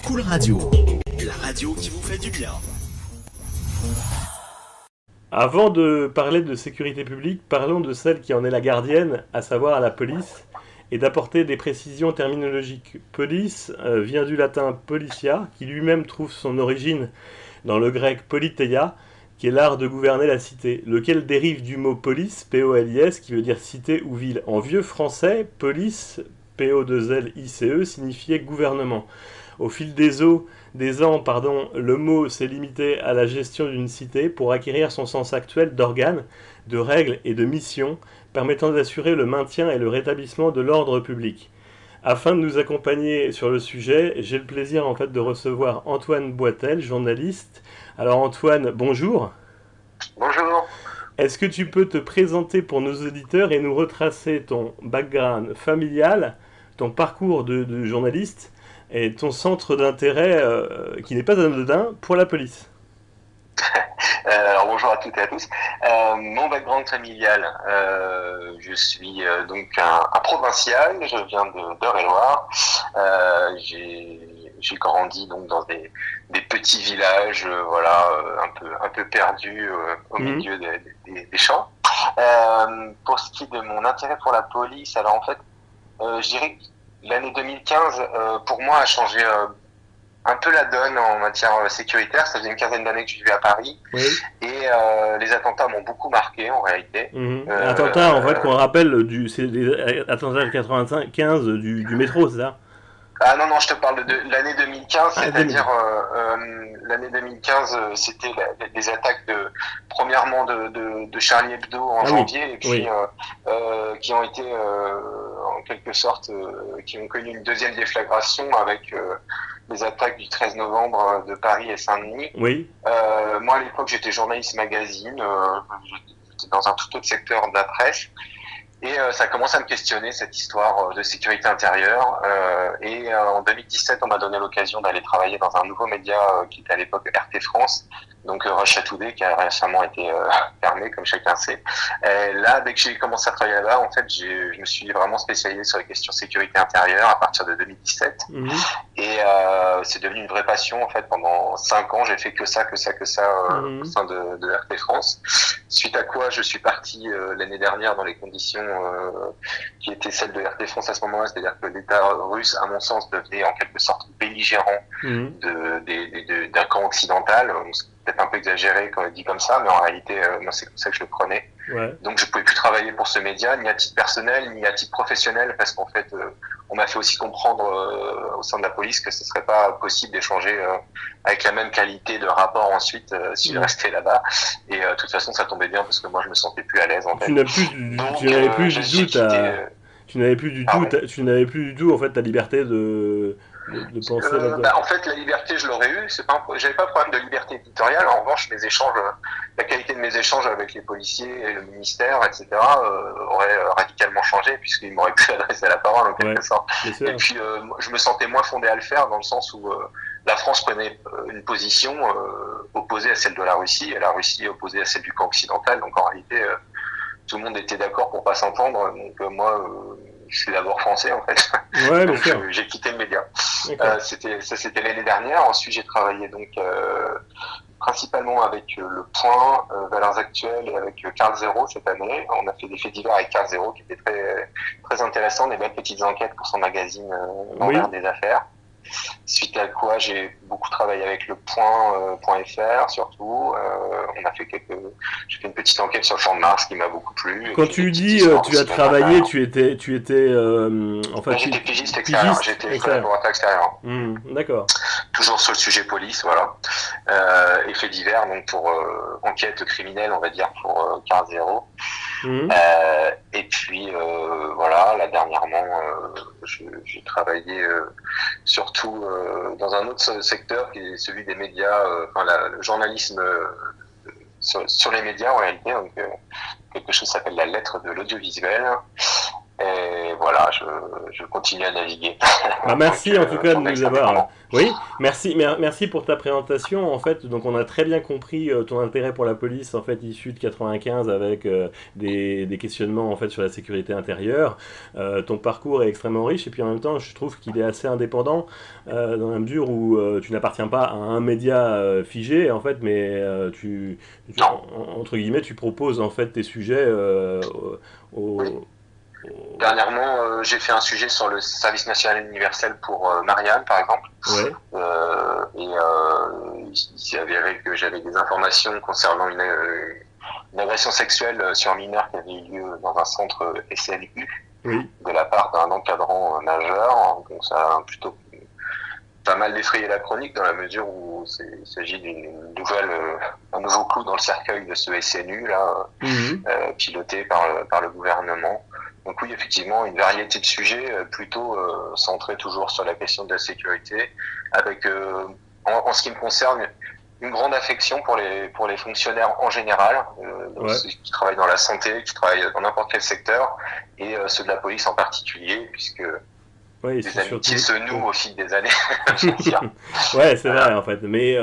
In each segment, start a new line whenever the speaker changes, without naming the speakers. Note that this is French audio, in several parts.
Cool Radio, la radio qui vous fait du bien.
Avant de parler de sécurité publique, parlons de celle qui en est la gardienne, à savoir la police, et d'apporter des précisions terminologiques. Police vient du latin politia, qui lui-même trouve son origine dans le grec politeia, qui est l'art de gouverner la cité, lequel dérive du mot polis, P-O-L-I-S, qui veut dire cité ou ville. En vieux français, police, P-O-2-L-I-C-E, signifiait gouvernement. Au fil des ans, le mot s'est limité à la gestion d'une cité pour acquérir son sens actuel d'organe, de règles et de mission, permettant d'assurer le maintien et le rétablissement de l'ordre public. Afin de nous accompagner sur le sujet, j'ai le plaisir de recevoir Antoine Boitel, journaliste. Alors Antoine, bonjour.
Bonjour.
Est-ce que tu peux te présenter pour nos auditeurs et nous retracer ton background familial, ton parcours de journaliste et ton centre d'intérêt qui n'est pas anodin pour la police?
Alors bonjour à toutes et à tous. Mon background familial, je suis donc un provincial, je viens d'Eure-et-Loir. J'ai grandi donc dans des petits villages, un peu perdus au milieu des champs. Pour ce qui est de mon intérêt pour la police, alors en fait, je dirais que l'année 2015 pour moi a changé un peu la donne en matière sécuritaire. Ça faisait une quinzaine d'années que je vivais à Paris. Oui. Et les attentats m'ont beaucoup marqué en réalité.
Attentats, en fait, qu'on rappelle, c'est les attentats de 95 du métro, c'est ça?
Ah non, je te parle de l'année 2015, c'est-à-dire l'année 2015, c'était les attaques premièrement de Charlie Hebdo en janvier, et puis qui ont été en quelque sorte, qui ont connu une deuxième déflagration avec les attaques du 13 novembre de Paris et Saint-Denis. Oui. Moi, à l'époque, j'étais journaliste magazine, j'étais dans un tout autre secteur de la presse. Et ça commence à me questionner, cette histoire de sécurité intérieure. Et en 2017, on m'a donné l'occasion d'aller travailler dans un nouveau média qui était à l'époque RT France, donc Russia Today, qui a récemment été fermé, comme chacun sait. Et là, dès que j'ai commencé à travailler là-bas, en fait, je me suis vraiment spécialisé sur les questions de sécurité intérieure à partir de 2017. Et c'est devenu une vraie passion. En fait, pendant 5 ans, j'ai fait que ça au sein de RT France. Suite à quoi, je suis parti l'année dernière dans les conditions qui étaient celles de RT France à ce moment-là, c'est-à-dire que l'État russe, à mon sens, devenait en quelque sorte belligérant d'un camp occidental. C'est peut-être un peu exagéré quand on dit comme ça, mais en réalité, moi, c'est comme ça que je le prenais. Ouais. Donc, je pouvais plus travailler pour ce média, ni à titre personnel, ni à titre professionnel, parce qu'en fait, on m'a fait aussi comprendre au sein de la police que ce serait pas possible d'échanger avec la même qualité de rapport ensuite si je restais là-bas. Et de toute façon, ça tombait bien parce que moi, je me sentais plus à l'aise en fait.
Tu n'avais plus du tout en fait ta liberté de penser
en fait, la liberté, je l'aurais eue. J'avais pas de problème de liberté éditoriale. En revanche, mes échanges, la qualité de mes échanges avec les policiers et le ministère, etc., aurait radicalement changé puisqu'ils m'auraient pu adresser la parole en quelque sorte. Et puis, je me sentais moins fondé à le faire dans le sens où la France prenait une position opposée à celle de la Russie et la Russie opposée à celle du camp occidental. Donc, en réalité, tout le monde était d'accord pour pas s'entendre. Donc, moi, je suis d'abord français en fait. Ouais, donc j'ai quitté le média. C'était l'année dernière. Ensuite j'ai travaillé donc principalement avec Le Point, Valeurs Actuelles et avec Carl Zero cette année. On a fait des faits divers avec Carl Zero qui étaient très très intéressants, des belles petites enquêtes pour son magazine L'Envers des affaires. Suite à quoi j'ai beaucoup travaillé avec le point.fr surtout. J'ai fait une petite enquête sur le champ de Mars qui m'a beaucoup plu.
Quand tu dis tu as travaillé, tu étais
j'étais pigiste extérieur, j'étais collaborateur extérieur.
D'accord.
Toujours sur le sujet police, voilà. Et faits divers, donc pour enquête criminelle, on va dire, pour Carl Zero. Et puis là dernièrement j'ai travaillé surtout dans un autre secteur qui est celui des médias, le journalisme sur les médias en réalité, donc quelque chose qui s'appelle la lettre de l'audiovisuel. Et voilà, je continue à naviguer.
Merci
Donc,
en tout cas de
mon
nous avoir. Oui, merci pour ta présentation. En fait, donc on a très bien compris ton intérêt pour la police, en fait, issu de 95 avec des questionnements en fait sur la sécurité intérieure. Ton parcours est extrêmement riche et puis en même temps, je trouve qu'il est assez indépendant dans la mesure où tu n'appartiens pas à un média figé, en fait, mais entre guillemets, tu proposes en fait tes sujets
oui.
aux,
Dernièrement, j'ai fait un sujet sur le service national universel pour Marianne, par exemple.
Ouais.
Il s'est avéré que j'avais des informations concernant une agression sexuelle sur un mineur qui avait eu lieu dans un centre SNU
Oui.
de la part d'un encadrant majeur. Donc ça a plutôt pas mal défrayé la chronique dans la mesure où il s'agit un nouveau clou dans le cercueil de ce SNU là, piloté par le gouvernement. Donc oui, effectivement, une variété de sujets plutôt centrés toujours sur la question de la sécurité, avec en ce qui me concerne une grande affection pour les fonctionnaires en général, ceux qui travaillent dans la santé, qui travaillent dans n'importe quel secteur, et ceux de la police en particulier, puisque
Oui,
les amitiés se nouent au fil des années.
Ouais, c'est vrai en fait, mais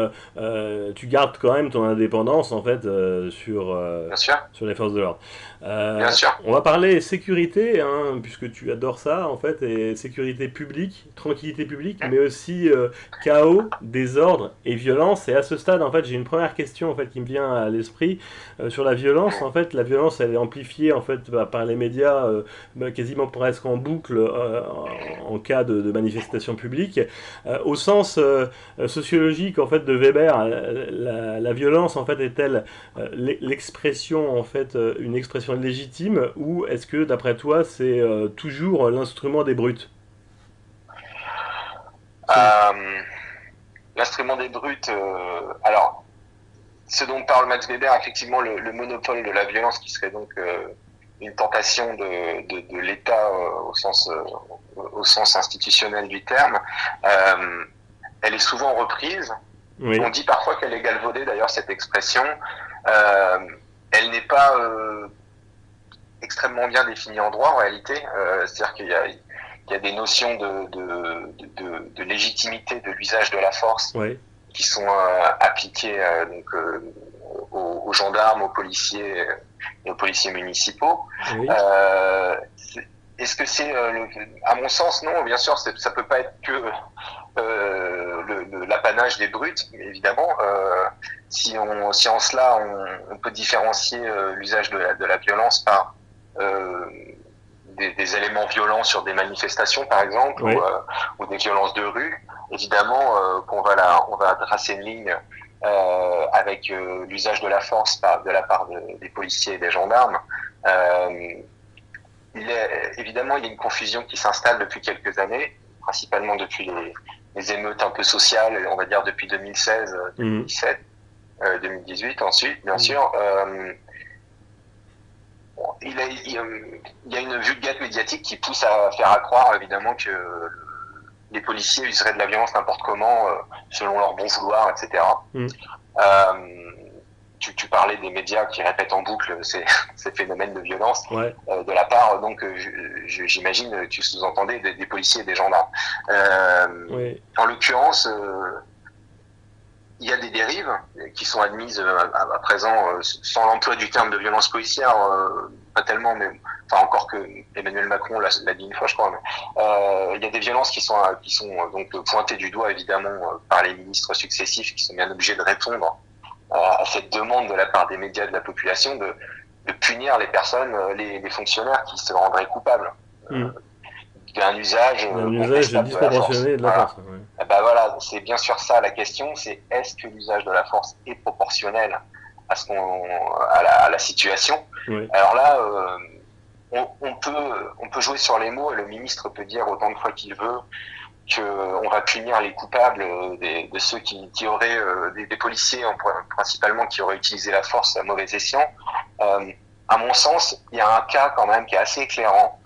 tu gardes quand même ton indépendance en fait sur les forces de l'ordre.
Bien sûr.
On va parler sécurité, hein, puisque tu adores ça en fait, et sécurité publique, tranquillité publique, mais aussi chaos, désordre et violence. Et à ce stade, en fait, j'ai une première question en fait qui me vient à l'esprit sur la violence. En fait, la violence, elle est amplifiée en fait par les médias, quasiment presque en boucle en cas de manifestation publique. Au sens sociologique en fait de Weber, la violence en fait est-elle l'expression en fait une expression légitime, ou est-ce que d'après toi c'est toujours l'instrument des brutes?
L'instrument des brutes, alors ce dont parle Max Weber, effectivement le monopole de la violence qui serait donc une tentation de l'État au sens institutionnel du terme, elle est souvent reprise. Oui. On dit parfois qu'elle est galvaudée, d'ailleurs, cette expression. Elle n'est pas extrêmement bien définie en droit, en réalité. C'est-à-dire qu'il y a des notions de légitimité de l'usage de la force qui sont appliquées aux gendarmes, aux policiers et aux policiers municipaux. Oui. Est-ce que c'est, à mon sens, non, bien sûr, ça peut pas être que l'apanage des brutes, mais évidemment, si en cela on peut différencier l'usage de la violence par des éléments violents sur des manifestations, par exemple, ou des violences de rue, évidemment qu'on va tracer une ligne avec l'usage de la force de la part des policiers et des gendarmes. Évidemment, il y a une confusion qui s'installe depuis quelques années, principalement depuis les émeutes un peu sociales, on va dire depuis 2016, 2017, 2018 ensuite, bien sûr. Il y a une vulgate médiatique qui pousse à faire croire, évidemment, que les policiers useraient de la violence n'importe comment, selon leur bon vouloir, etc. Tu parlais des médias qui répètent en boucle ces phénomènes de violence de la part, donc j'imagine, tu sous-entendais des policiers et des gendarmes. En l'occurrence, il y a des dérives qui sont admises à présent sans l'emploi du terme de violence policière, pas tellement, mais enfin encore que Emmanuel Macron l'a dit une fois, je crois. Mais, il y a des violences qui sont donc pointées du doigt évidemment par les ministres successifs qui sont bien obligés de répondre à cette demande de la part des médias de la population de punir les personnes, les fonctionnaires qui se rendraient coupables d'un usage
disproportionné de la force.
Ben voilà, c'est bien sûr ça la question, c'est est-ce que l'usage de la force est proportionnel à la situation. Alors là, on peut jouer sur les mots et le ministre peut dire autant de fois qu'il veut qu'on va punir les coupables de ceux qui auraient, des policiers principalement, qui auraient utilisé la force à mauvais escient. À mon sens, il y a un cas quand même qui est assez éclairant,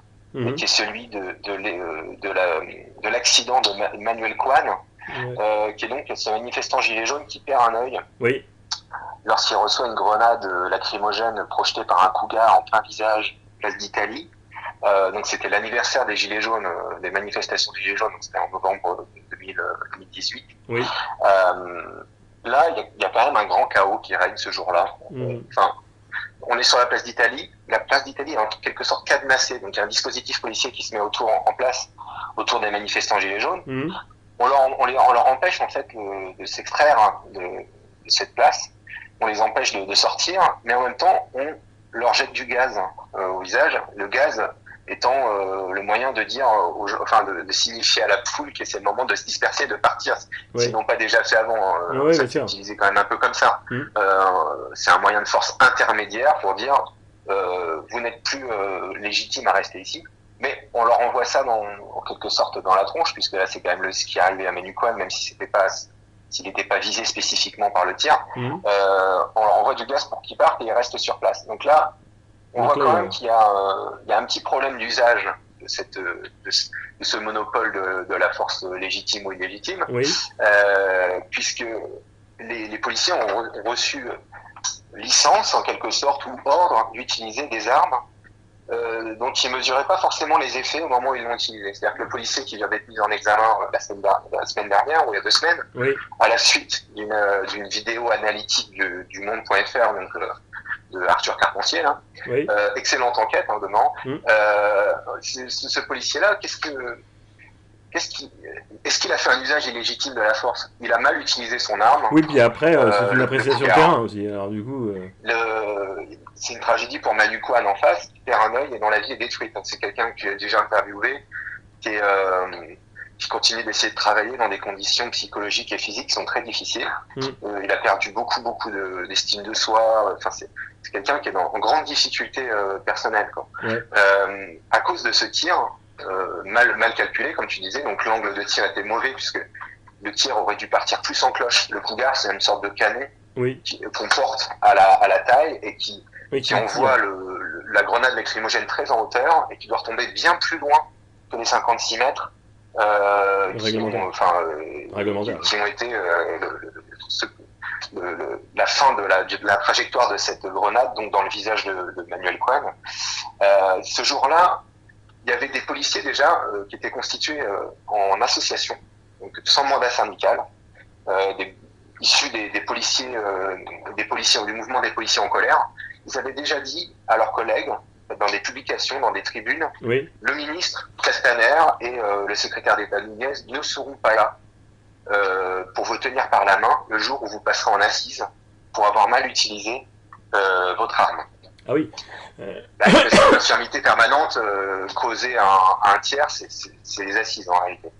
qui est celui de l'accident de Manuel Kwan, qui est donc ce manifestant gilet jaune qui perd un œil lorsqu'il reçoit une grenade lacrymogène projetée par un cougar en plein visage, place d'Italie. Donc c'était l'anniversaire des Gilets jaunes, des manifestations des Gilets jaunes, donc c'était en novembre 2018.
Oui.
Là, il y a quand même un grand chaos qui règne ce jour-là. Enfin, on est sur la place d'Italie. La place d'Italie est en quelque sorte cadenassée. Donc il y a un dispositif policier qui se met en place autour des manifestants Gilets jaunes. On leur empêche en fait de s'extraire de cette place. On les empêche de sortir, mais en même temps, on leur jette du gaz au visage. Le gaz étant le moyen de dire, de signifier à la foule que c'est le moment de se disperser, de partir, s'ils n'ont pas déjà fait avant. Ça c'est utilisé quand même un peu comme ça. C'est un moyen de force intermédiaire pour dire vous n'êtes plus légitime à rester ici. Mais on leur envoie ça en quelque sorte dans la tronche, puisque là c'est quand même ce qui est arrivé à Manu Coan, même si s'il n'était pas visé spécifiquement par le tir. On leur envoie du gaz pour qu'ils partent et ils restent sur place. Donc là, on voit quand même qu'il y a un petit problème d'usage de ce monopole de la force légitime ou illégitime, puisque les policiers ont reçu licence en quelque sorte ou ordre d'utiliser des armes dont ils mesuraient pas forcément les effets au moment où ils l'ont utilisé. C'est-à-dire que le policier qui vient d'être mis en examen la semaine dernière ou il y a 2 semaines, à la suite d'une vidéo analytique du Monde.fr, donc de Arthur Carpentier, là, excellente enquête demain. Ce policier-là, est-ce qu'il a fait un usage illégitime de la force? Il a mal utilisé son arme.
Oui, puis après, c'est une appréciation de terrain aussi. Alors du coup,
c'est une tragédie pour Manu Coan en face, qui perd un œil et dont la vie est détruite. Donc, c'est quelqu'un que j'ai déjà interviewé, qui continue d'essayer de travailler dans des conditions psychologiques et physiques qui sont très difficiles. Il a perdu beaucoup d'estime de soi. Enfin, c'est quelqu'un qui est en grande difficulté personnelle, quoi. À cause de ce tir mal calculé, comme tu disais, donc l'angle de tir était mauvais puisque le tir aurait dû partir plus en cloche. Le cougar, c'est une sorte de canet qu'on porte à la taille et qui envoie la grenade lacrymogène très en hauteur et qui doit retomber bien plus loin que les 56 mètres qui ont été la fin de la trajectoire de cette grenade, donc dans le visage de Manuel Coan. Ce jour-là, il y avait des policiers déjà qui étaient constitués en association, donc sans mandat syndical, issus des policiers du mouvement des policiers en colère. Ils avaient déjà dit à leurs collègues, dans des publications, dans des tribunes, le ministre Castaner et le secrétaire d'État Nunez ne seront pas là pour vous tenir par la main le jour où vous passerez en assise pour avoir mal utilisé votre arme.
Ah oui.
Une infirmité permanente causée à un tiers, c'est les assises en réalité.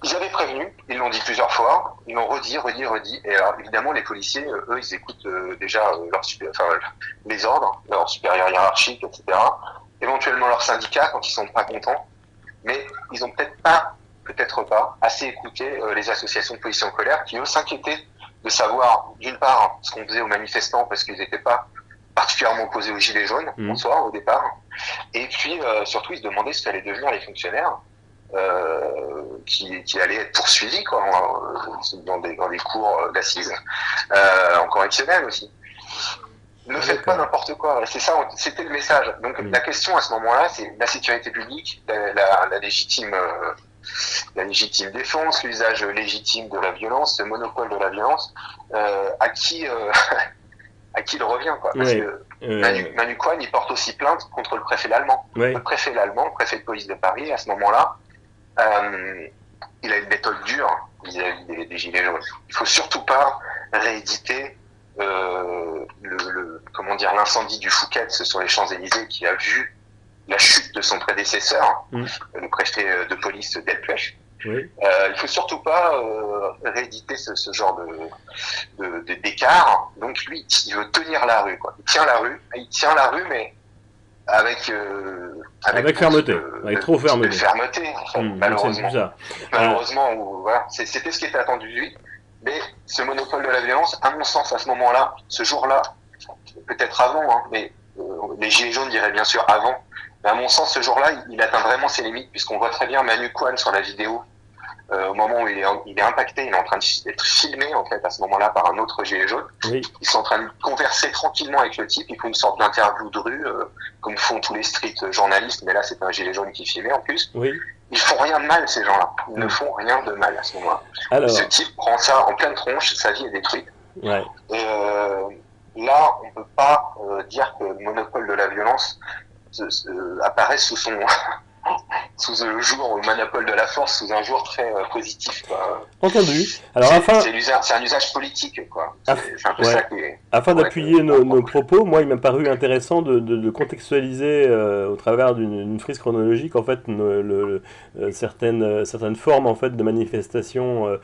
Ils avaient prévenu, ils l'ont dit plusieurs fois, ils l'ont redit. Et alors évidemment, les policiers, eux, ils écoutent déjà les ordres, leurs supérieurs hiérarchiques, etc. Éventuellement leurs syndicats quand ils sont pas contents, mais ils ont peut-être pas assez écouté les associations de policiers en colère qui eux s'inquiétaient de savoir d'une part ce qu'on faisait aux manifestants parce qu'ils n'étaient pas particulièrement opposés aux gilets jaunes en soi au départ, et puis surtout ils se demandaient ce qu'allaient devenir les fonctionnaires qui allaient être poursuivis dans des cours d'assises en correctionnel aussi. Ne faites pas n'importe quoi. C'est ça, c'était le message. Donc la question à ce moment-là, c'est la sécurité publique, la légitime défense, l'usage légitime de la violence, ce monopole de la violence, à qui il revient, quoi. Parce que Manu Coan, il porte aussi plainte contre le préfet allemand. Le préfet de police de Paris, à ce moment-là, il a une méthode dure vis-à-vis des gilets jaunes. Il faut surtout pas rééditer l'incendie du Fouquet sur les Champs-Élysées qui a vu la chute de son prédécesseur, le préfet de police Delpech. Il faut surtout pas rééditer ce genre d'écart. Donc lui, il veut tenir la rue, quoi. Il tient la rue, mais avec
fermeté, avec trop fermeté.
De fermeté, en fait, malheureusement. Malheureusement, voilà, c'était ce qui était attendu de lui. Mais ce monopole de la violence, à mon sens, à ce moment-là, ce jour-là, peut-être avant, mais les gilets jaunes diraient bien sûr avant. Mais à mon sens, ce jour-là, il atteint vraiment ses limites, puisqu'on voit très bien Manu Coan sur la vidéo au moment où il est impacté, il est en train d'être filmé en fait à ce moment-là par un autre gilet jaune.
Oui.
Ils sont en train de converser tranquillement avec le type, ils font une sorte d'interview de rue, comme font tous les street journalistes, mais là c'est un gilet jaune qui filmait en plus.
Oui.
Ils font rien de mal ces gens-là, ils ne font rien de mal à ce moment-là.
Alors...
Ce type prend ça en pleine tronche, sa vie est détruite.
Ouais.
Et là, on peut pas dire que le monopole de la violence apparaît sous sous le jour, le monopole de la force, sous un jour très positif, quoi.
Entendu. Alors,
c'est un usage politique, quoi. C'est un peu ça qui est...
Afin d'appuyer nos propos, moi, il m'a paru intéressant de contextualiser au travers d'une frise chronologique, en fait, certaines formes, en fait, de manifestations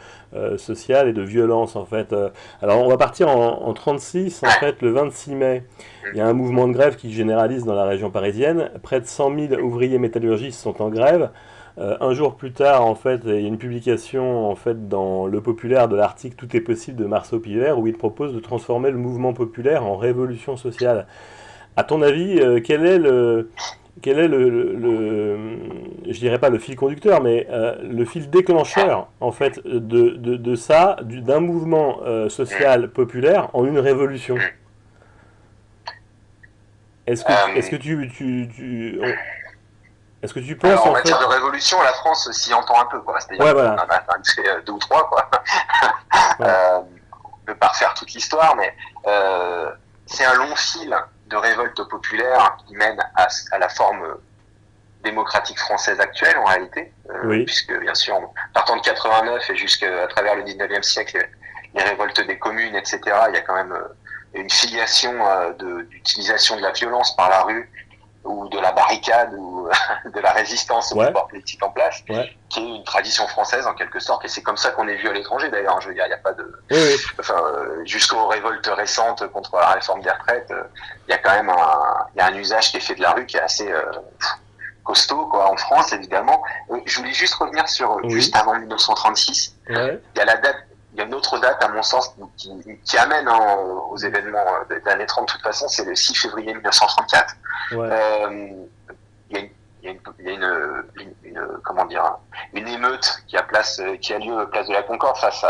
sociales et de violence, en fait. Alors, on va partir en 36, en fait, le 26 mai. Il y a un mouvement de grève qui se généralise dans la région parisienne. Près de 100 000 ouvriers métallurgistes sont en grève. Un jour plus tard, en fait, il y a une publication en fait, dans Le Populaire de l'article Tout est possible de Marceau Pivert où il propose de transformer le mouvement populaire en révolution sociale. À ton avis, quel est le je dirais pas le fil conducteur, mais le fil déclencheur en fait de ça, d'un mouvement social populaire en une révolution? Est-ce que tu penses
alors, en
en
matière
fait...
de révolution, la France s'y entend un peu, quoi. C'est-à-dire qu'on en a fait 2 ou 3, quoi. Ouais. On peut pas refaire toute l'histoire, mais c'est un long fil de révolte populaire qui mène à la forme démocratique française actuelle, en réalité.
Oui.
Puisque, bien sûr, partant de 89 et jusqu'à travers le 19e siècle, les révoltes des communes, etc., il y a quand même une filiation d'utilisation de la violence par la rue ou de la barricade ou de la résistance au pouvoir politique en place, qui est une tradition française en quelque sorte, et c'est comme ça qu'on est vu à l'étranger d'ailleurs. Je veux dire, il n'y a pas de, enfin, jusqu'aux révoltes récentes contre la réforme des retraites, il y a quand même un usage qui est fait de la rue qui est assez costaud, quoi, en France évidemment. Je voulais juste revenir sur juste avant 1936. Il y a la date. Il y a une autre date, à mon sens, qui amène aux événements des années 30, de toute façon, c'est le 6 février 1934. Il y a une émeute qui a lieu place de la Concorde face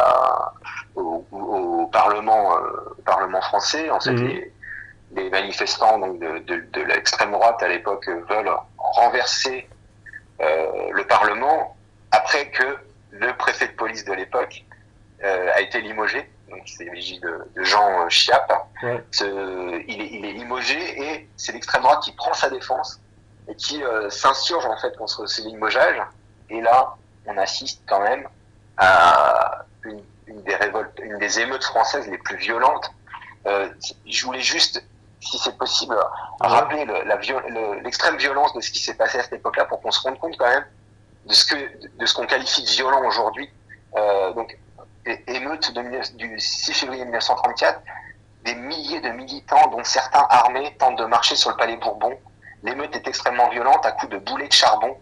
au Parlement français. En fait, les manifestants donc de l'extrême droite à l'époque veulent renverser le Parlement après que le préfet de police de l'époque a été limogé, donc c'est l'effigie de Jean Chiappe. Il est limogé et c'est l'extrême droite qui prend sa défense et qui s'insurge en fait contre ce limogeage. Et là, on assiste quand même à une des émeutes françaises les plus violentes. Je voulais juste, si c'est possible, rappeler l'extrême violence de ce qui s'est passé à cette époque-là pour qu'on se rende compte quand même de ce qu'on qualifie de violent aujourd'hui. Donc émeute du 6 février 1934, des milliers de militants, dont certains armés, tentent de marcher sur le palais Bourbon. L'émeute est extrêmement violente à coups de boulets de charbon,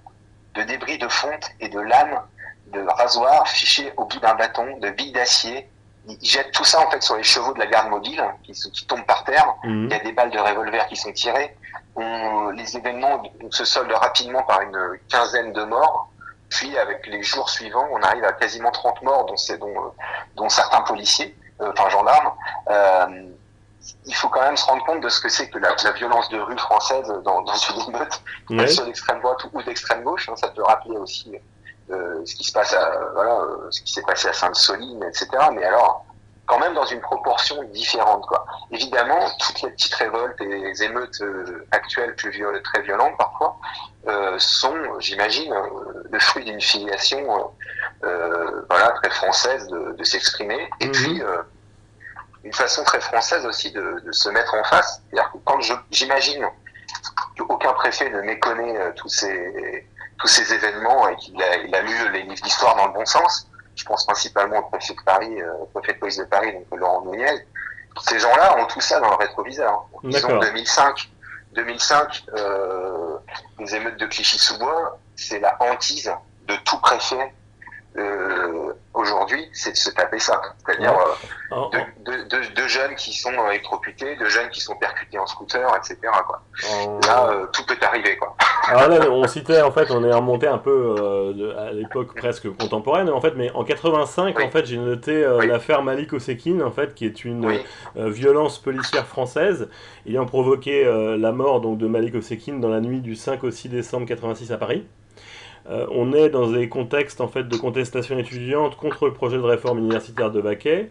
de débris de fonte et de lames de rasoir fichés au bout d'un bâton, de billes d'acier. Ils jettent tout ça en fait sur les chevaux de la garde mobile qui tombent par terre. Il y a des balles de revolver qui sont tirées. Les événements se soldent rapidement par une quinzaine de morts. Puis, avec les jours suivants, on arrive à quasiment 30 morts, dont certains policiers, gendarmes. Il faut quand même se rendre compte de ce que c'est que la violence de rue française dans une émeute, même sur l'extrême droite ou d'extrême gauche. Ça peut rappeler aussi ce qui se passe ce qui s'est passé à Sainte-Soline, etc. Mais alors, quand même dans une proportion différente, quoi. Évidemment, toutes les petites révoltes et les émeutes actuelles très violentes parfois sont, j'imagine, le fruit d'une filiation très française de s'exprimer, et puis une façon très française aussi de se mettre en face. C'est-à-dire que quand j'imagine qu'aucun préfet ne méconnaît tous ces événements et qu'il a lu les livres d'histoire dans le bon sens, je pense principalement au préfet de Paris, au préfet de police de Paris, donc Laurent Nunez. Ces gens-là ont tout ça dans le rétroviseur. Disons 2005, les émeutes de Clichy-sous-Bois, c'est la hantise de tout préfet aujourd'hui, c'est de se taper ça. C'est-à-dire deux jeunes qui sont électrocutés, deux jeunes qui sont percutés en scooter, etc. Quoi. Là, tout peut arriver. Quoi.
Alors là, on citait, en fait, on est remonté un peu à l'époque presque contemporaine, en fait, mais en 85, en fait, j'ai noté l'affaire Malik Osekine, en fait, qui est une violence policière française, ayant provoqué la mort donc, de Malik Osekine dans la nuit du 5 au 6 décembre 86 à Paris. On est dans des contextes en fait de contestation étudiante contre le projet de réforme universitaire de Baquet.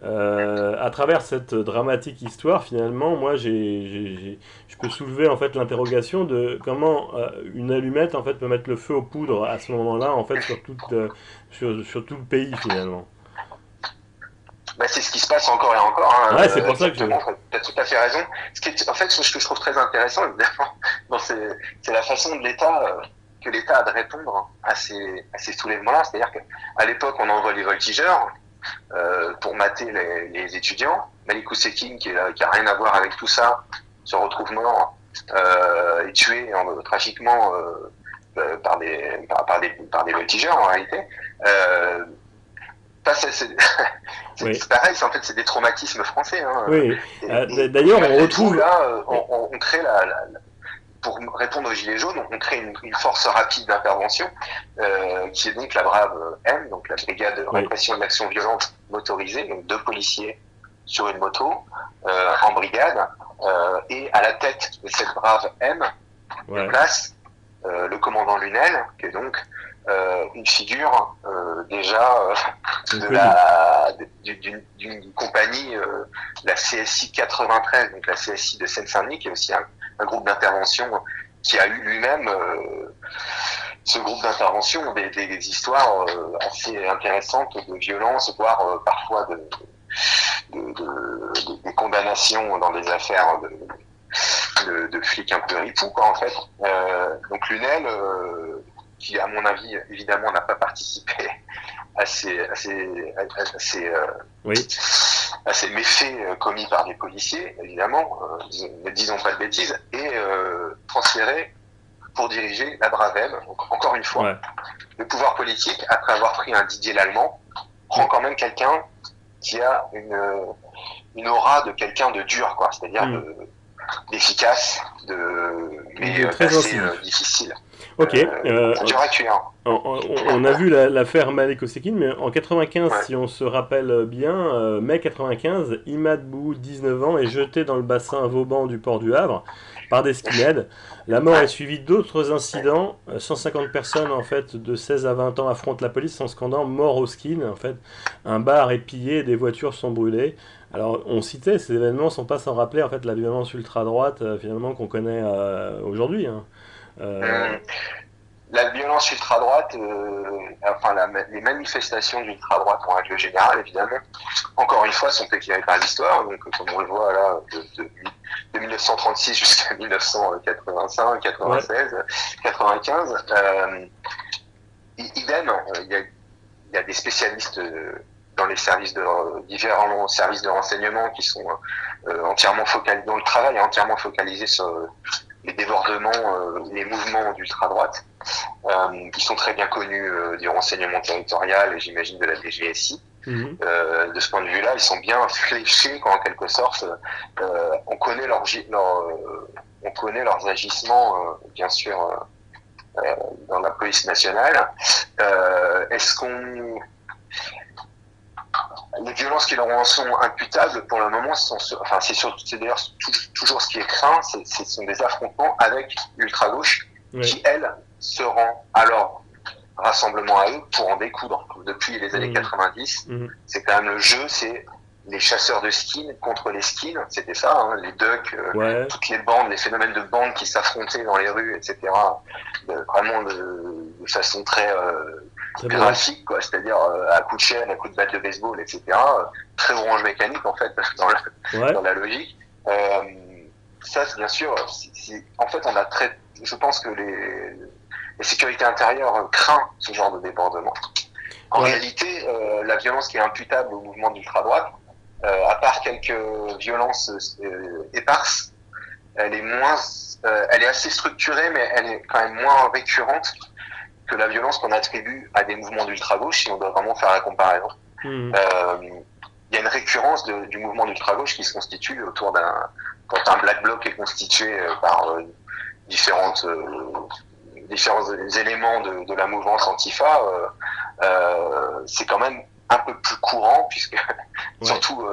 À travers cette dramatique histoire, finalement, moi, je peux soulever en fait l'interrogation de comment une allumette en fait peut mettre le feu aux poudres à ce moment-là, en fait, sur tout le pays finalement.
Bah, c'est ce qui se passe encore et encore. Hein,
ouais, c'est pour ça que
tu as tout à fait raison. En fait, ce que je trouve très intéressant, évidemment, c'est la façon de l'État. Que l'État a de répondre à ces soulèvements-là. C'est-à-dire qu'à l'époque, on envoie les voltigeurs pour mater les étudiants. Malik Osekine, qui a rien à voir avec tout ça, se retrouve mort et tué tragiquement par des voltigeurs, en réalité. C'est pareil, en fait, c'est des traumatismes français. Hein.
Oui. D'ailleurs, on retrouve...
Là, on crée pour répondre aux Gilets jaunes, on crée une force rapide d'intervention, qui est donc la Brave M, donc la brigade de répression de l'action violente motorisée, donc 2 policiers sur une moto, en brigade, et à la tête de cette Brave M, de place, le commandant Lunel, qui est donc une figure déjà d'une compagnie, la CSI 93, donc la CSI de Seine-Saint-Denis, qui est aussi un groupe d'intervention qui a eu lui-même, ce groupe d'intervention, des histoires assez intéressantes de violence, voire parfois des condamnations dans des affaires de flics un peu ripoux, quoi, en fait. Donc Lunel, qui à mon avis évidemment n'a pas participé à ces méfaits commis par des policiers, évidemment, ne disons pas de bêtises, et transféré pour diriger la Brave M. Donc, encore une fois, le pouvoir politique, après avoir pris un Didier Lallemand, prend quand même quelqu'un qui a une aura de quelqu'un de dur, quoi, c'est-à-dire d'efficace, mais assez difficile.
Ok.
On
a vu l'affaire Malik Osekine, mais en 95, si on se rappelle bien, mai 95, Imad Bou, 19 ans, est jeté dans le bassin Vauban du port du Havre par des skinheads. La mort est suivie d'autres incidents. 150 personnes, en fait, de 16 à 20 ans affrontent la police en scandant mort au skin. En fait, un bar est pillé et des voitures sont brûlées. Alors, on citait ces événements sans pas s'en rappeler, en fait, la violence ultra-droite, finalement, qu'on connaît aujourd'hui. Hein.
La violence ultra-droite, les manifestations d'ultra-droite en règle générale, évidemment, encore une fois, sont éclairées par l'histoire. Donc, comme on le voit là, de 1936 jusqu'à 1985, 96, 95, idem, il y a des spécialistes dans les différents services de renseignement qui sont entièrement focalisés, dont le travail est entièrement focalisé sur les débordements, les mouvements d'ultra-droite, qui sont très bien connus du renseignement territorial et j'imagine de la DGSI. De ce point de vue-là, ils sont bien fléchés, en quelque sorte. On connaît leurs agissements, bien sûr, dans la police nationale. Les violences qui leur en sont imputables, pour le moment, c'est d'ailleurs toujours ce qui est craint, ce sont des affrontements avec l'ultra-gauche, qui, elle, se rend alors rassemblement à eux pour en découdre. Depuis les années 90, c'est quand même le jeu, c'est les chasseurs de skins contre les skins, c'était ça, hein, les ducks, toutes les bandes, les phénomènes de bandes qui s'affrontaient dans les rues, etc. Vraiment de façon très graphique, quoi, c'est-à-dire à coup de chaîne, à coup de batte de baseball, etc. Très orange mécanique, en fait, dans la logique. Ça, bien sûr, en fait, je pense que les sécurités intérieures craignent ce genre de débordement. En réalité, la violence qui est imputable au mouvement d'ultra-droite, à part quelques violences éparses, elle est assez structurée, mais elle est quand même moins récurrente que la violence qu'on attribue à des mouvements d'ultra-gauche, si on doit vraiment faire la comparaison. Il y a une récurrence du mouvement d'ultra-gauche qui se constitue autour quand un black bloc est constitué par différents éléments de la mouvance Antifa, c'est quand même un peu plus courant, puisque surtout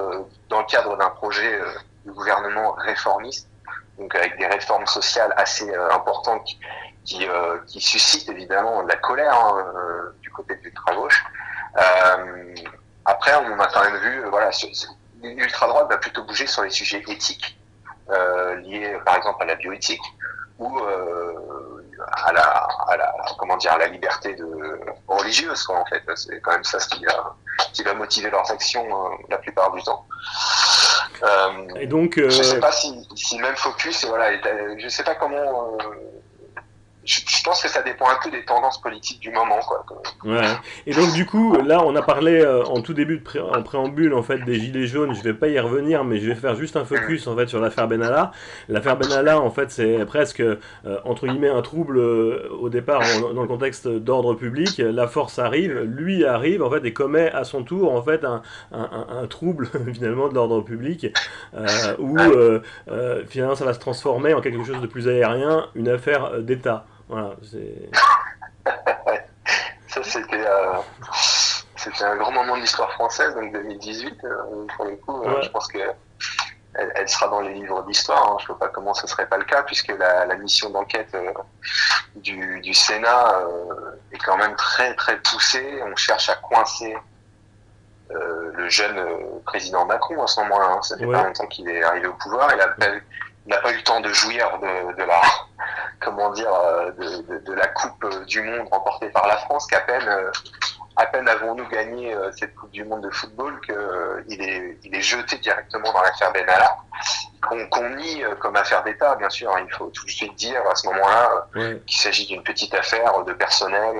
dans le cadre d'un projet de gouvernement réformiste, donc avec des réformes sociales assez importantes qui suscitent évidemment de la colère du côté de l'ultra-gauche. Après, on a quand même vu, l'ultra-droite va plutôt bouger sur les sujets éthiques, liés par exemple à la bioéthique, ou à la liberté religieuse, quoi, en fait. C'est quand même ça ce qui va motiver leurs actions la plupart du temps.
Et donc,
je sais pas si le même focus, je sais pas comment. Je pense que ça dépend un peu des tendances politiques du moment, quoi.
Ouais. Et donc du coup, là, on a parlé en tout début en préambule en fait des gilets jaunes. Je vais pas y revenir, mais je vais faire juste un focus en fait sur l'affaire Benalla. L'affaire Benalla, en fait, c'est presque entre guillemets un trouble au départ dans le contexte d'ordre public. La force arrive, lui arrive en fait et commet à son tour en fait un trouble finalement de l'ordre public où finalement ça va se transformer en quelque chose de plus aérien, une affaire d'État. Voilà,
ça c'était un grand moment de l'histoire française, donc 2018 pour le coup. Je pense que elle sera dans les livres d'histoire. Je ne vois pas comment ce serait pas le cas, puisque la mission d'enquête du Sénat est quand même très très poussée. On cherche à coincer le jeune président Macron à ce moment-là. Ça fait pas longtemps qu'il est arrivé au pouvoir. Il n'a pas eu le temps de jouir de la Coupe du Monde remportée par la France, qu'à peine avons-nous gagné cette Coupe du Monde de football qu'il est jeté directement dans l'affaire Benalla, qu'on nie comme affaire d'État, bien sûr. Il faut tout de suite dire à ce moment-là qu'il s'agit d'une petite affaire de personnel.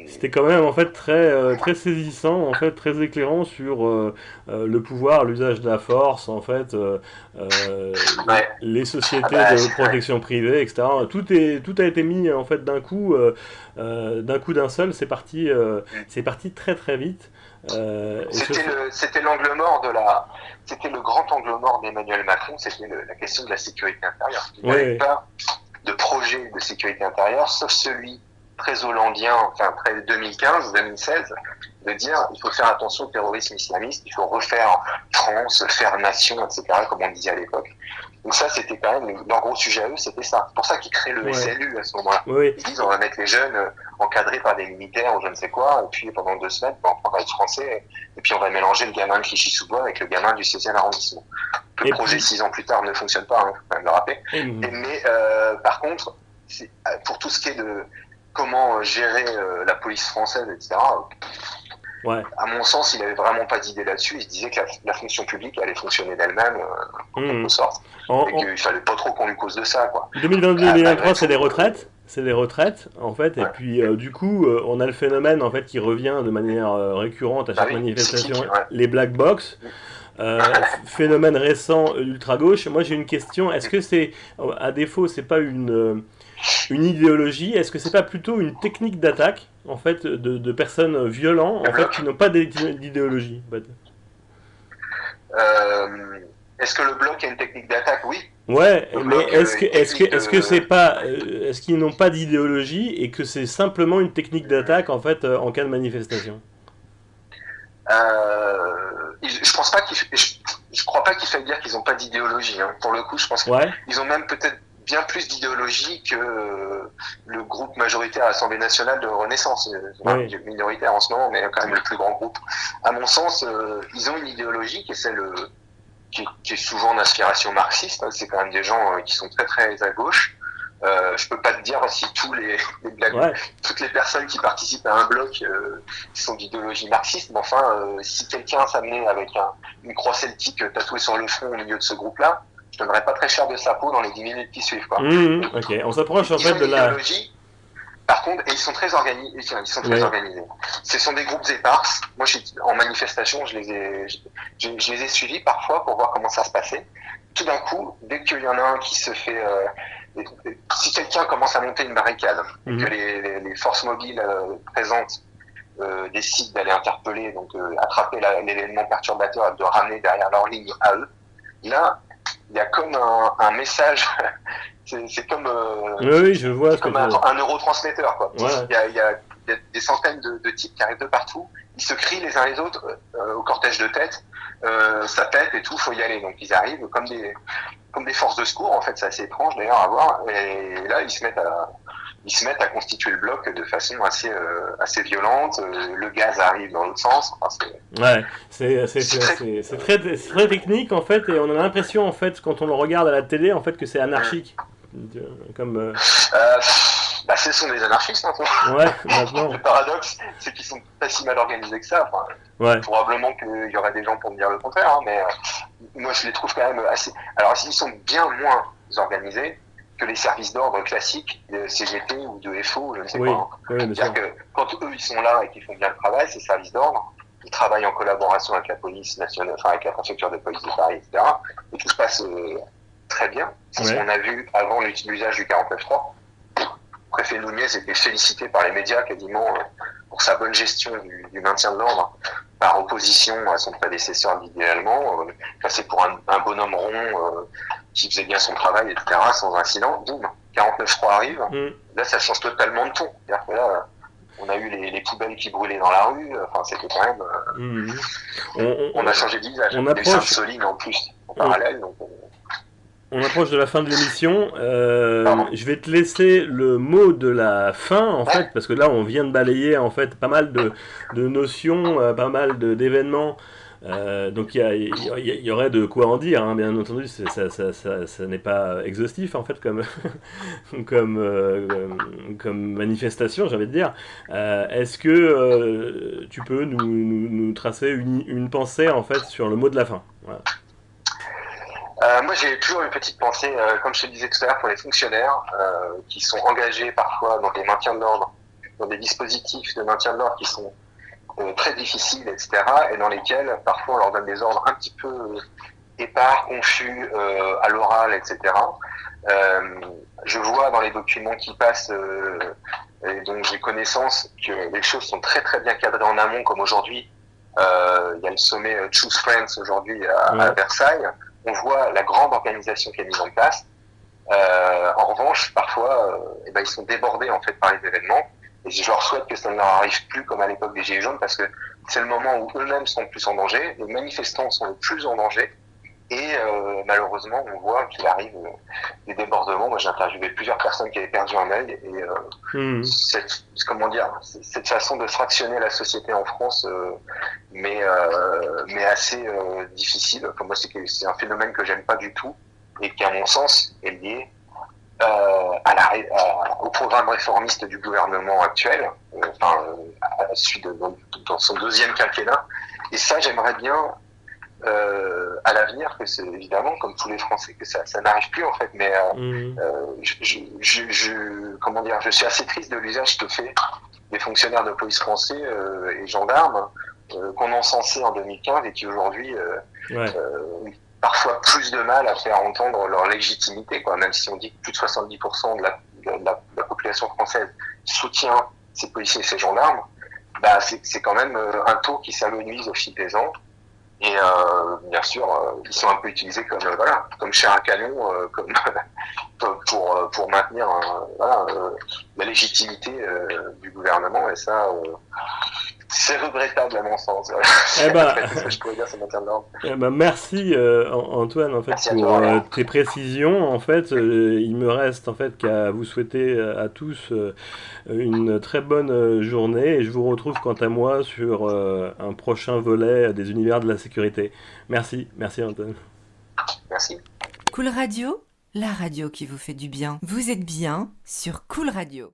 C'était quand même en fait très saisissant, en fait très éclairant sur le pouvoir, l'usage de la force, en fait, les sociétés de protection privée, etc. Tout a été mis en fait d'un coup d'un seul. C'est parti très très vite.
C'était l'angle mort c'était le grand angle mort d'Emmanuel Macron. C'était la question de la sécurité intérieure. Il n'y avait pas de projet de sécurité intérieure, sauf celui très hollandien, enfin très 2015-2016, de dire il faut faire attention au terrorisme islamiste, il faut refaire France, faire nation, etc., comme on disait à l'époque. Donc ça, c'était quand même leur gros sujet à eux, c'était ça. C'est pour ça qu'ils créent le SLU à ce moment-là. Ils disent on va mettre les jeunes encadrés par des militaires ou je ne sais quoi, et puis pendant 2 semaines, on va être français, et puis on va mélanger le gamin de Clichy-sous-Bois avec le gamin du 16e arrondissement. Le projet 6 ans plus tard ne fonctionne pas, faut quand même le rappeler. Mais par contre, pour tout ce qui est de comment gérer la police française, etc. À mon sens, il n'avait vraiment pas d'idée là-dessus. Il se disait que la fonction publique allait fonctionner d'elle-même, en quelque sorte, et qu'il ne fallait pas trop qu'on lui cause de ça, quoi.
2022-2023, c'est des retraites, en fait, et puis du coup, on a le phénomène en fait qui revient de manière récurrente à chaque manifestation, les black box. Phénomène récent ultra-gauche. Moi, j'ai une question. Est-ce que c'est, à défaut, c'est pas une idéologie, est-ce que c'est pas plutôt une technique d'attaque en fait de personnes violentes en fait qui n'ont pas d'idéologie en fait.
Est-ce que le bloc a une technique d'attaque? Oui.
Ouais, mais est-ce qu'ils n'ont pas d'idéologie et que c'est simplement une technique d'attaque en fait en cas de manifestation?
Je pense pas je crois pas qu'il faille dire qu'ils n'ont pas d'idéologie. Pour le coup, je pense qu'ils ont même peut-être bien plus d'idéologie que le groupe majoritaire à l'Assemblée nationale de Renaissance. Minoritaire en ce moment, mais quand même le plus grand groupe. À mon sens, ils ont une idéologie qui est celle qui est souvent d'inspiration marxiste. C'est quand même des gens qui sont très très à gauche. Je peux pas te dire si toutes les personnes qui participent à un bloc sont d'idéologie marxiste, mais enfin, si quelqu'un s'amenait avec une croix celtique tatouée sur le front au milieu de ce groupe-là, je donnerais pas très cher de sa peau dans les 10 minutes qui suivent, quoi.
Ok, on s'approche en fait de la...
Par contre, et ils sont très organisés. Ce sont des groupes éparses. Moi, en manifestation, je les ai suivis parfois pour voir comment ça se passait. Tout d'un coup, dès qu'il y en a un qui se fait si quelqu'un commence à monter une barricade, et que les forces mobiles présentes décident d'aller interpeller, donc attraper l'élément perturbateur et de ramener derrière leur ligne à eux, là, il y a comme un message, c'est comme,
oui, je vois
c'est comme un neurotransmetteur, quoi.
Ouais.
Il y a des centaines de types qui arrivent de partout, ils se crient les uns les autres au cortège de tête, ça pète et tout, faut y aller. Donc ils arrivent comme des forces de secours, en fait, c'est assez étrange d'ailleurs à voir, et là ils se mettent à constituer le bloc de façon assez violente, le gaz arrive dans l'autre sens, enfin,
c'est très technique en fait, et on a l'impression en fait quand on le regarde à la télé en fait que c'est anarchique. Comme
ce sont des anarchistes maintenant.
Ouais, maintenant.
Le paradoxe, c'est qu'ils sont pas si mal organisés que ça. Enfin, probablement qu'il y aurait des gens pour me dire le contraire, hein, mais moi je les trouve quand même assez. Alors ils sont bien moins organisés que les services d'ordre classiques de CGT ou de FO, je ne sais pas. Hein.
Oui,
c'est-à-dire que quand eux ils sont là et qu'ils font bien le travail, ces services d'ordre, ils travaillent en collaboration avec la police nationale, enfin avec la préfecture de police de Paris, etc. Et tout se passe très bien. C'est ce qu'on a vu avant l'usage du 49.3. Le préfet Nunez était félicité par les médias quasiment pour sa bonne gestion du maintien de l'ordre par opposition à son prédécesseur Didier Allemand, passé pour un bonhomme rond qui faisait bien son travail, etc., sans incident. Boum, 49.3 arrive, là ça change totalement de ton. C'est-à-dire que là, on a eu les poubelles qui brûlaient dans la rue, enfin c'était quand même... on a changé de visage.
On
approche... Il y a eu Sainte-Soline en plus, en parallèle, donc...
On approche de la fin de l'émission. Je vais te laisser le mot de la fin, en fait, parce que là, on vient de balayer en fait pas mal de notions, pas mal d'événements. Donc il y aurait de quoi en dire, hein, bien entendu. Ça n'est pas exhaustif en fait comme manifestation, j'ai envie de dire. Est-ce que tu peux nous tracer une pensée en fait sur le mot de la fin? Voilà.
Moi, j'ai toujours une petite pensée, comme je te disais tout à l'heure, pour les fonctionnaires qui sont engagés parfois dans des maintiens de l'ordre, dans des dispositifs de maintien de l'ordre qui sont très difficiles, etc., et dans lesquels parfois on leur donne des ordres un petit peu épars, confus, à l'oral, etc. Je vois dans les documents qui passent, et dont j'ai connaissance, que les choses sont très très bien cadrées en amont, comme aujourd'hui. Il y a le sommet Choose Friends aujourd'hui à Versailles. On voit la grande organisation qui est mise en place. En revanche, parfois, ils sont débordés en fait par les événements. Et je leur souhaite que ça ne leur arrive plus comme à l'époque des Gilets jaunes, parce que c'est le moment où eux-mêmes sont le plus en danger, les manifestants sont le plus en danger, et malheureusement, on voit qu'il arrive des débordements. Moi, j'ai interviewé plusieurs personnes qui avaient perdu un œil, et cette façon de fractionner la société en France, mais assez difficile. Enfin, moi, c'est un phénomène que j'aime pas du tout, et qui, à mon sens, est lié au programme réformiste du gouvernement actuel, dans son deuxième quinquennat. Et ça, j'aimerais bien, à l'avenir, que c'est évidemment, comme tous les Français, que ça n'arrive plus en fait. Mais je suis assez triste de l'usage que fait des fonctionnaires de police français et gendarmes qu'on encensait en 2015 et qui aujourd'hui parfois plus de mal à faire entendre leur légitimité, quoi. Même si on dit que plus de 70% de la population française soutient ces policiers et ces gendarmes, c'est quand même un taux qui s'amenuise au fil des ans. Et bien sûr, ils sont un peu utilisés comme chair à canon, pour maintenir la légitimité du gouvernement. Et ça, c'est regrettable à mon sens. C'est ce que je pourrais dire, c'est maintien de l'ordre.
Merci Antoine en fait pour tes précisions. En fait, il me reste en fait qu'à vous souhaiter à tous une très bonne journée, et je vous retrouve quant à moi sur un prochain volet des univers de la sécurité. Merci Antoine.
Merci.
Cool Radio, la radio qui vous fait du bien. Vous êtes bien sur Cool Radio.